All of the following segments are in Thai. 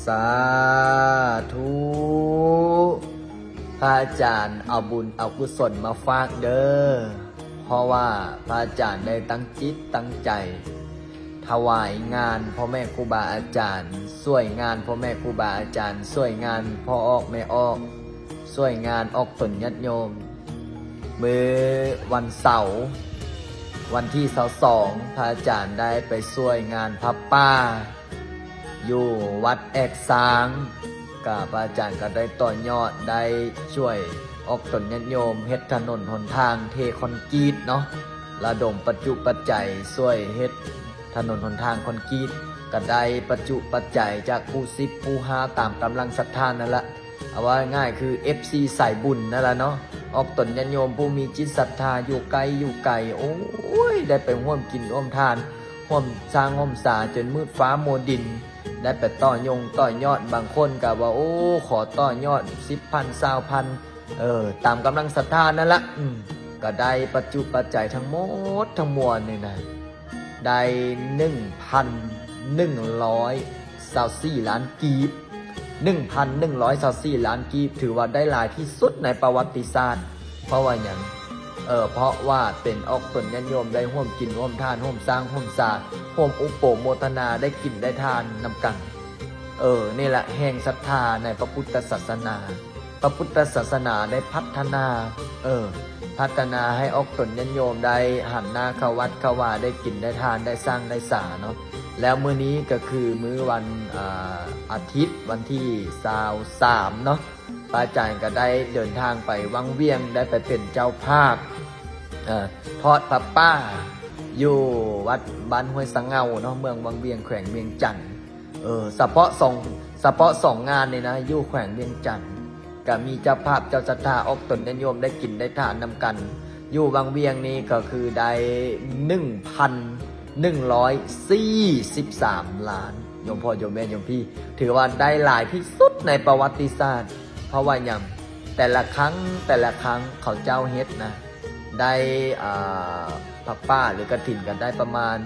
สาธุพระอาจารย์เอาบุญเอากุศลมาฝากเด้อเพราะว่าพระอาจารย์ได้ตั้งจิตตั้งใจถวายงานพ่อแม่ครูบาอาจารย์ช่วยงานพ่อแม่ครูบาอาจารย์ช่วยงานพ่อออกแม่ออกช่วยงานออกตนญาติโยมเมื่อวันเสาร์วันที่22พระอาจารย์ได้ไปช่วยงานพระป้าอยู่วัดแอกซางกับพระอาจารย์ก็ได้ต่อยอดได้ช่วยออกตนญาติโยมเฮ็ดถนนหนทางเทคอนกรีตเนาะระดมปัจจุปัจจัยช่วยเฮ็ดถนนหนทางคอนกรีตก็ได้ปัจจุปัจจัยจากผู้ซิบผู้หาตามกำลังศรัทธานั่นแหละเอาว่าง่ายคือ FC สายบุญนั่นแหละเนาะออกตนญาติโยมผู้มีจิตศรัทธาอยู่ไกลโอ้ยได้ไปร่วมกินร่วมทานร่วมสร้างร่วมสาจนมืดฟ้าโมดินได้ไปต่อยอดบางคนก็ว่าโอ้ขอต่อยอด 10,000 20,000ตามกำลังศรัทธานั่นละก็ได้ปัจจุปัจจัยทั้งหมดทั้งมวลนี่นะได้ 1,124 ล้านกีบ 1,124 ล้านกีบถือว่าได้หลายที่สุดในประวัติศาสตร์เพราะว่าอย่างเพราะว่าเป็นออกตนญาติโยมได้ร่วมกินร่วมทานร่วมสร้างร่วมสาร่วมอุปโภคนาได้กินได้ทานนำกันนี่แหละแห่งศรัทธาในพระพุทธศาสนาพระพุทธศาสนาได้พัฒนาให้ออกตนญาติโยมได้หันหน้าเข้าวัดเข้าวาได้กินได้ทานได้สร้างได้สาเนาะแล้วมื้อนี้ก็คือมื้อวันอาทิตย์วันที่23เนาะพระอาจารย์ก็ได้เดินทางไปวังเวียงได้ไปเป็นเจ้าภาพทอดพระป้าอยู่วัดบ้านห้วยสังเงาเนาะเมืองวังเวียงแขวงเวียงจันทร์เฉพาะสองงานนี่นะอยู่แขวงเวียงจันทร์ก็มีเจ้าภาพเจ้าศรัทธาออกตนญาติโยมได้กินได้ทานนำกันอยู่วังเวียงนี้ก็คือได้ 1,143 ล้านโยมพ่อโยมแม่โยมพี่ถือว่าได้หลายที่สุดในประวัติศาสตร์เพราะว่าอย่างแต่ละครั้งเขาเจ้าเฮ็ดนะได้พระป้าหรือกฐินกันได้ประมาณ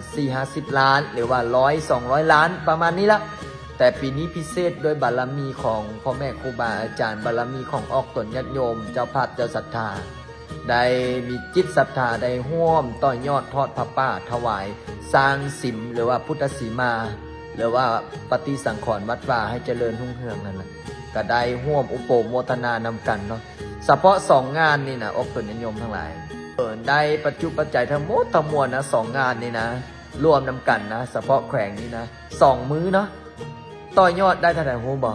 4-50 ล้านหรือว่า100-200 ล้านประมาณนี้ละแต่ปีนี้พิเศษด้วยบารมีของพ่อแม่ครูบาอาจารย์บารมีของออกตนญาติโยมเจ้าภาพเจ้าศรัทธาได้มีจิตศรัทธาได้ร่วมต่อยอดทอดพระป้าถวายสร้างสิมหรือว่าพุทธสีมาหรือว่าปฏิสังขรณ์วัดว่าให้เจริญรุ่งเรืองนั่นแหละก็ได้ร่วมอุปโภคนานำกันเนาะเฉพาะ2 งานนี่นะออกตนญาติโยมทั้งหลายได้ปัจจุปัจจัยทั้งหมดทั้งมวลนะ2 งานนี่นะรวมนำกันนะเฉพาะแขวงนี้นะ2 มื้อเนาะต่อยอดได้เท่าไหร่โหบ่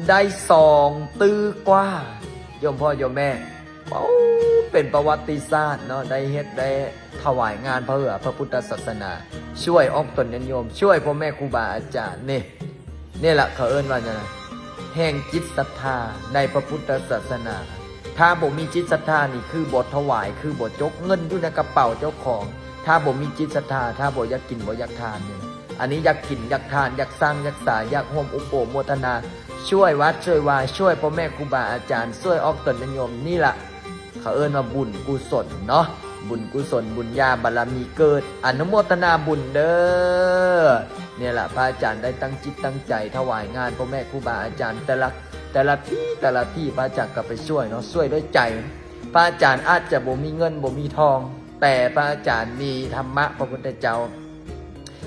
ได้2 ตื้อกว่าโยมพ่อโยมแม่เป็นประวัติศาสตร์เนาะได้เฮ็ดได้ถวายงานพระพุทธศาสนาช่วยออกตนญาติโยมช่วยพ่อแม่ครูบาอาจารย์นี่แหละเขาเอิ้นว่าไงแห่งจิตศรัทธาในพระพุทธศาสนาถ้าบ่มีจิตศรัทธานี่คือบ่ถวายคือบ่จกเงินอยู่ในกระเป๋าเจ้าของถ้าบ่มีจิตศรัทธาถ้าบ่อยากกินบ่อยากทานนี่อันนี้อยากกินอยากทานอยากสร้างอยากสาอยากร่วมอุปโภคนาช่วยวัดช่วยวาช่วยพ่อแม่ครูบาอาจารย์ช่วยออกตนญาติโยมนี่ล่ะเขาเอิ้นว่าบุญกุศลเนาะบุญกุศลบุญญาบารมีเกิดอนุโมทนาบุญเด้อเนี่ยแหละพระอาจารย์ได้ตั้งจิตตั้งใจถวายงานพ่อแม่ครูบาอาจารย์แต่ละที่พระอาจารย์ก็ไปช่วยเนาะช่วยด้วยใจพระอาจารย์อาจจะบ่มีเงินบ่มีทองแต่พระอาจารย์มีธรรมะพระพุทธเจ้า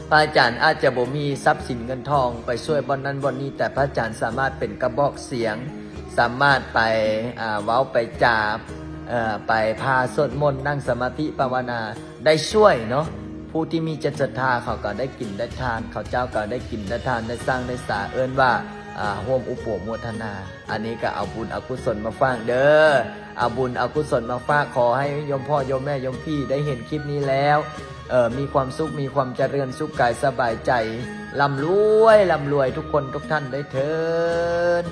พระอาจารย์อาจจะบ่มีทรัพย์สินเงินทองไปช่วยบ่นั้นบ่นี้แต่พระอาจารย์สามารถเป็นกระบอกเสียงสามารถไปเว้าไปจาไปพาสวดมนต์นั่งสมาธิภาวนาได้ช่วยเนาะผู้ที่มีจิตศรัทธาเขาก็ได้กินได้ทานเขาเจ้าก็ได้กินได้ทานได้สร้างได้สาเอิ้นว่าร่วมอุปโภคนาอันนี้ก็เอาบุญเอากุศลมาฝากเด้อเอาบุญเอากุศลมาฝากขอให้โยมพ่อโยมแม่โยมพี่ได้เห็นคลิปนี้แล้วมีความสุขมีความเจริญสุขกายสบายใจร่ำรวยทุกคนทุกท่านได้เถิด